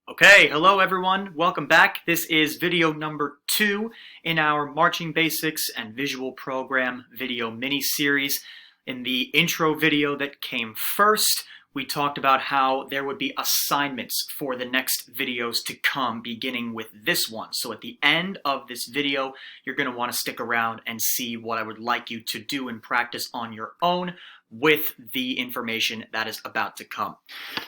Okay, hello everyone. Welcome back. This is video number 2 in our Marching Basics and Visual Program video mini-series. In the intro video that came first, we talked about how there would be assignments for the next videos to come, beginning with this one. So at the end of this video, you're going to want to stick around and see what I would like you to do and practice on your own with the information that is about to come.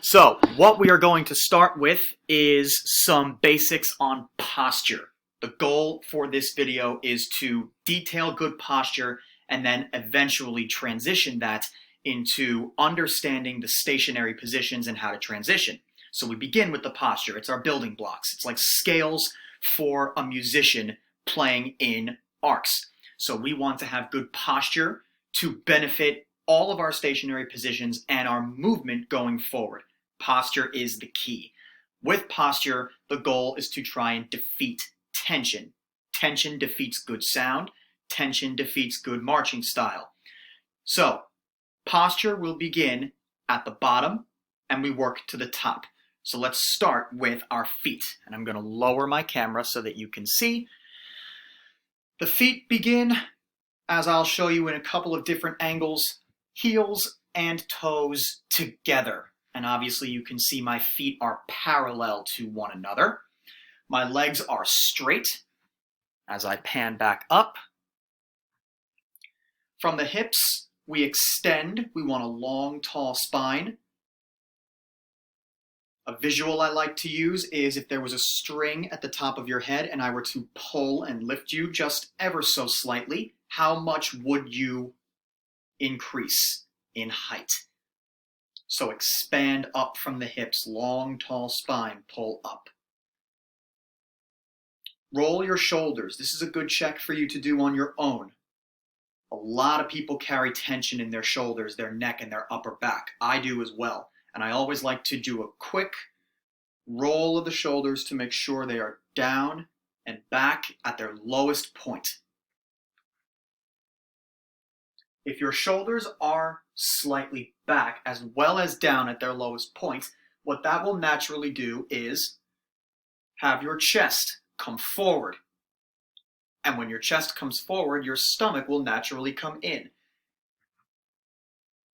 So what we are going to start with is some basics on posture. The goal for this video is to detail good posture and then eventually transition that into understanding the stationary positions and how to transition. So we begin with the posture. It's our building blocks. It's like scales for a musician playing in arcs. So we want to have good posture to benefit all of our stationary positions and our movement going forward. Posture is the key. With posture, the goal is to try and defeat tension. Tension defeats good sound. Tension defeats good marching style. So, posture will begin at the bottom and we work to the top. So let's start with our feet. And I'm going to lower my camera so that you can see. The feet begin, as I'll show you in a couple of different angles, heels and toes together. And obviously you can see my feet are parallel to one another. My legs are straight as I pan back up. From the hips, we extend. We want a long, tall spine. A visual I like to use is if there was a string at the top of your head and I were to pull and lift you just ever so slightly, how much would you increase in height? So expand up from the hips, long, tall spine, pull up. Roll your shoulders. This is a good check for you to do on your own. A lot of people carry tension in their shoulders, their neck, and their upper back. I do as well. And I always like to do a quick roll of the shoulders to make sure they are down and back at their lowest point. If your shoulders are slightly back as well as down at their lowest point, what that will naturally do is have your chest come forward. And when your chest comes forward, your stomach will naturally come in.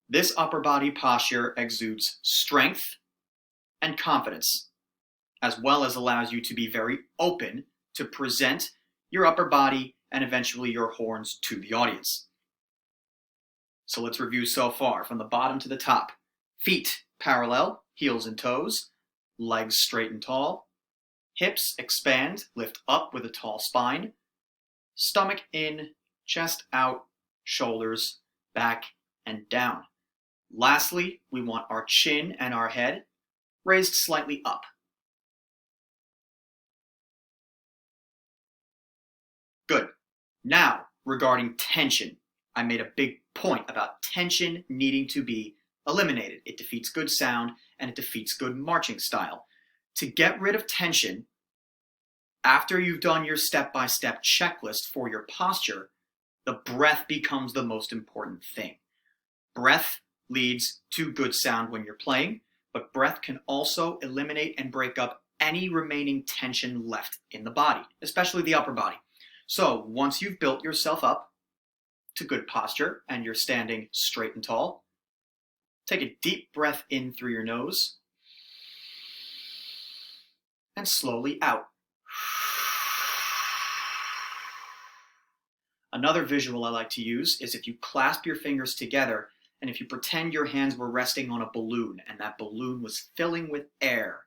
This upper body posture exudes strength and confidence, as well as allows you to be very open to present your upper body and eventually your horns to the audience. So let's review so far from the bottom to the top. Feet parallel, heels and toes, legs straight and tall, hips expand, lift up with a tall spine, stomach in, chest out, shoulders back and down. Lastly, we want our chin and our head raised slightly up. Good. Now, regarding tension, I made a big point about tension needing to be eliminated. It defeats good sound and it defeats good marching style. To get rid of tension, after you've done your step-by-step checklist for your posture, the breath becomes the most important thing. Breath leads to good sound when you're playing, but breath can also eliminate and break up any remaining tension left in the body, especially the upper body. So once you've built yourself up to good posture and you're standing straight and tall, take a deep breath in through your nose and slowly out. Another visual I like to use is if you clasp your fingers together and if you pretend your hands were resting on a balloon and that balloon was filling with air,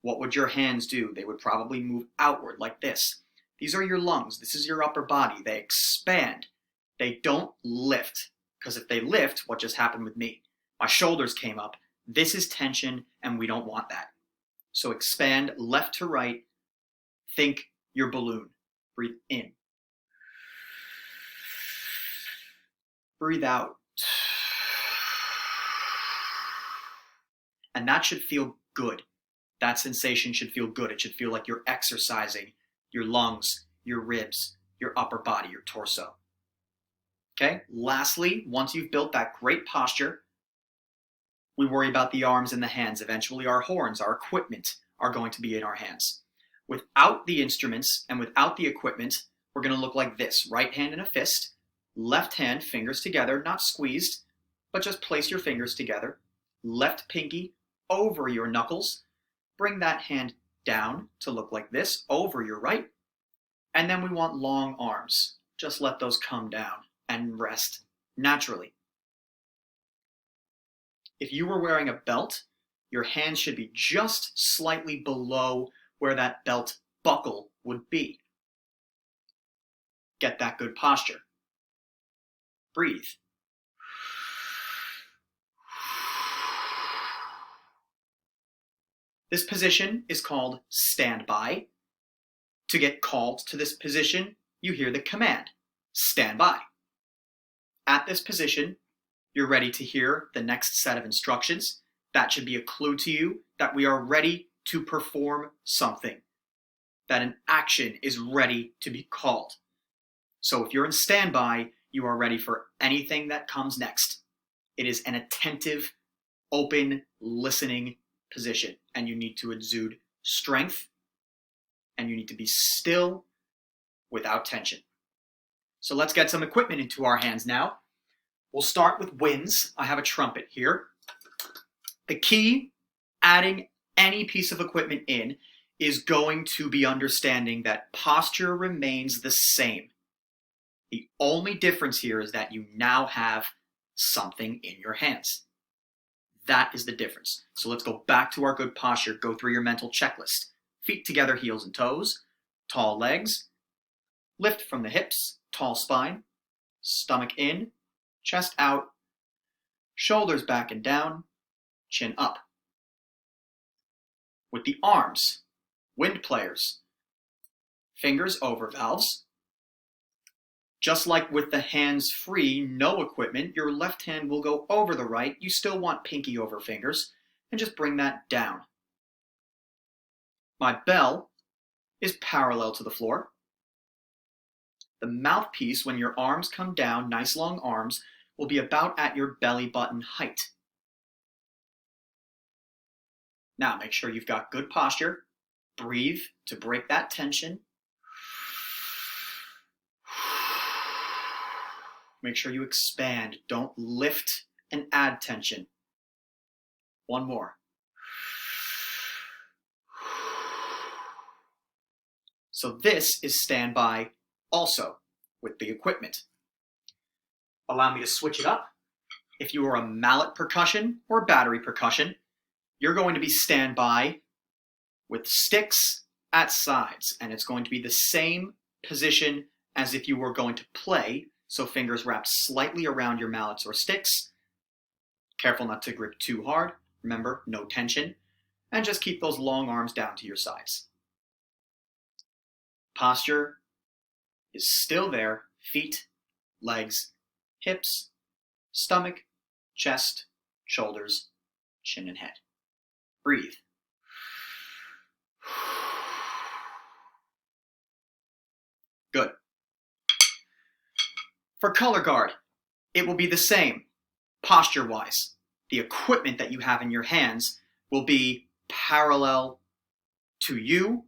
what would your hands do? They would probably move outward like this. These are your lungs. This is your upper body. They expand. They don't lift, because if they lift, what just happened with me? My shoulders came up. This is tension, and we don't want that. So expand left to right. Think your balloon. Breathe in. Breathe out. And that should feel good. That sensation should feel good. It should feel like you're exercising your lungs, your ribs, your upper body, your torso. Okay, lastly, once you've built that great posture, we worry about the arms and the hands, eventually our horns, our equipment, are going to be in our hands. Without the instruments and without the equipment, we're going to look like this. Right hand in a fist, left hand, fingers together, not squeezed, but just place your fingers together. Left pinky over your knuckles. Bring that hand down to look like this, over your right. And then we want long arms. Just let those come down and rest naturally. If you were wearing a belt, your hands should be just slightly below where that belt buckle would be. Get that good posture. Breathe. This position is called standby. To get called to this position, you hear the command, stand by. At this position, you're ready to hear the next set of instructions. That should be a clue to you that we are ready to perform something, that an action is ready to be called. So if you're in standby, you are ready for anything that comes next. It is an attentive, open, listening position, and you need to exude strength, and you need to be still without tension. So let's get some equipment into our hands now. We'll start with winds. I have a trumpet here. The key, adding any piece of equipment in, is going to be understanding that posture remains the same. The only difference here is that you now have something in your hands. That is the difference. So let's go back to our good posture. Go through your mental checklist. Feet together, heels and toes. Tall legs. Lift from the hips. Tall spine. Stomach in. Chest out. Shoulders back and down. Chin up. With the arms, wind players. Fingers over valves. Just like with the hands free, no equipment, your left hand will go over the right. You still want pinky over fingers, and just bring that down. My bell is parallel to the floor. The mouthpiece, when your arms come down, nice long arms, will be about at your belly button height. Now make sure you've got good posture. Breathe to break that tension. Make sure you expand. Don't lift and add tension. One more. So this is standby also with the equipment. Allow me to switch it up. If you are a mallet percussion or battery percussion, you're going to be standby with sticks at sides, and it's going to be the same position as if you were going to play. So fingers wrapped slightly around your mallets or sticks. Careful not to grip too hard. Remember, no tension. And just keep those long arms down to your sides. Posture is still there. Feet, legs, hips, stomach, chest, shoulders, chin and head. Breathe. Good. For color guard, it will be the same, posture-wise. The equipment that you have in your hands will be parallel to you,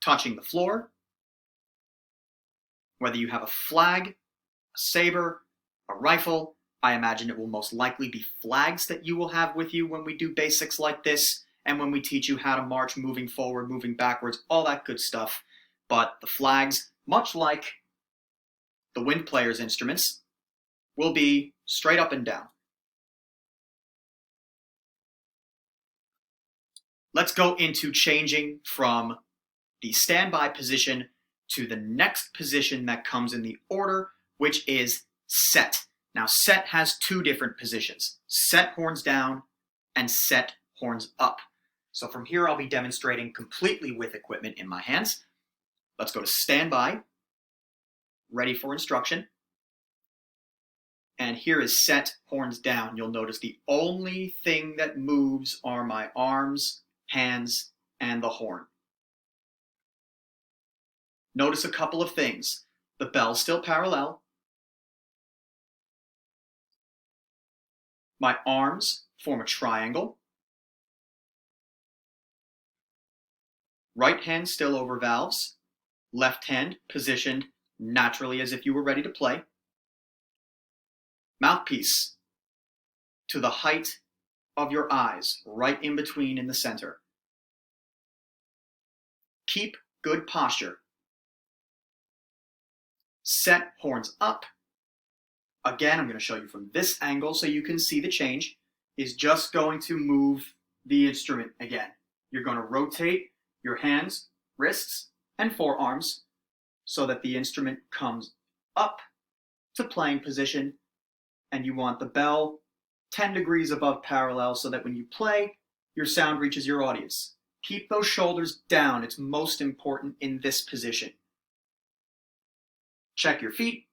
touching the floor. Whether you have a flag, a saber, a rifle, I imagine it will most likely be flags that you will have with you when we do basics like this, and when we teach you how to march, moving forward, moving backwards, all that good stuff. But the flags, much like the wind player's instruments, will be straight up and down. Let's go into changing from the standby position to the next position that comes in the order, which is set. Now, set has two different positions, set horns down and set horns up. So from here, I'll be demonstrating completely with equipment in my hands. Let's go to standby, ready for instruction. And here is set horns down. You'll notice the only thing that moves are my arms, hands, and the horn. Notice a couple of things. The bell's still parallel. My arms form a triangle. Right hand still over valves, left hand positioned naturally as if you were ready to play. Mouthpiece to the height of your eyes, right in between in the center. Keep good posture. Set horns up. Again, I'm going to show you from this angle so you can see the change. Is just going to move the instrument again. You're going to rotate your hands, wrists, and forearms so that the instrument comes up to playing position, and you want the bell 10 degrees above parallel so that when you play, your sound reaches your audience. Keep those shoulders down. It's most important in this position. Check your feet,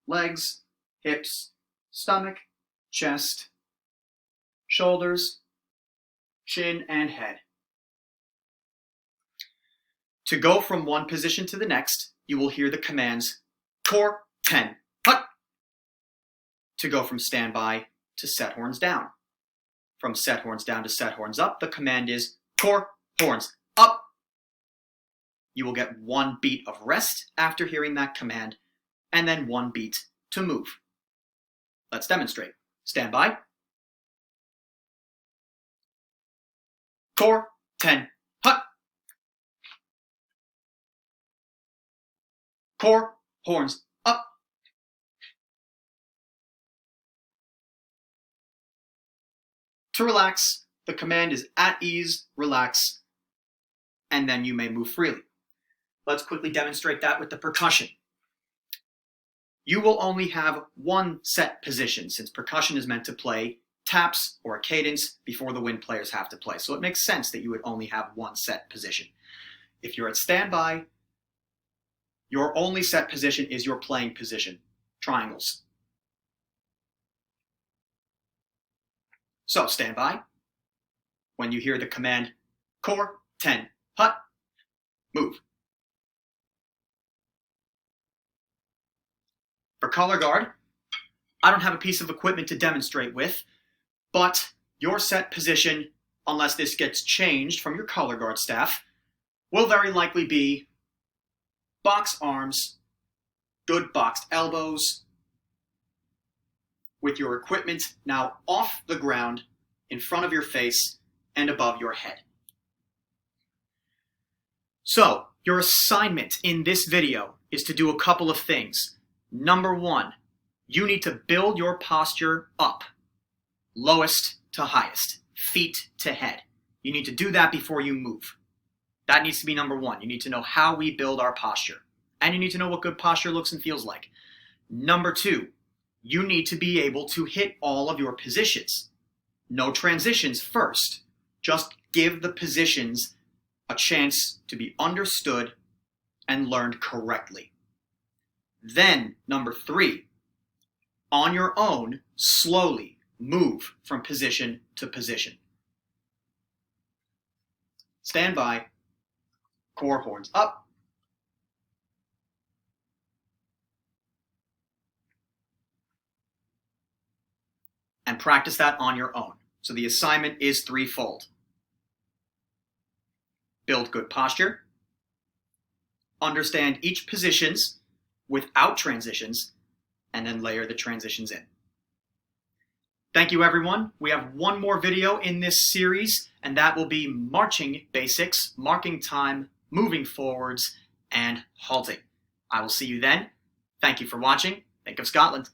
legs, hips, stomach, chest, shoulders, chin, and head. To go from one position to the next, you will hear the commands core 10, hut. To go from standby to set horns down. From set horns down to set horns up, the command is core horns up. You will get one beat of rest after hearing that command, and then one beat to move. Let's demonstrate. Standby. Core 10, hut. Core horns up. To relax, the command is at ease, relax, and then you may move freely. Let's quickly demonstrate that with the percussion. You will only have one set position since percussion is meant to play taps or a cadence before the wind players have to play. So it makes sense that you would only have one set position. If you're at standby, your only set position is your playing position, triangles. So standby. When you hear the command core 10, hut, move. For color guard, I don't have a piece of equipment to demonstrate with, but your set position, unless this gets changed from your color guard staff, will very likely be box arms, good boxed elbows, with your equipment now off the ground, in front of your face, and above your head. So, your assignment in this video is to do a couple of things. Number one, you need to build your posture up, lowest to highest, feet to head. You need to do that before you move. That needs to be number one. You need to know how we build our posture. And you need to know what good posture looks and feels like. Number two, you need to be able to hit all of your positions. No transitions first. Just give the positions a chance to be understood and learned correctly. Then, number three, on your own, slowly move from position to position. Stand by, core horns up. And practice that on your own. So the assignment is threefold. Build good posture, understand each positions without transitions, and then layer the transitions in. Thank you, everyone. We have one more video in this series, and that will be marching basics, marking time, moving forwards, and halting. I will see you then. Thank you for watching. Think of Scotland.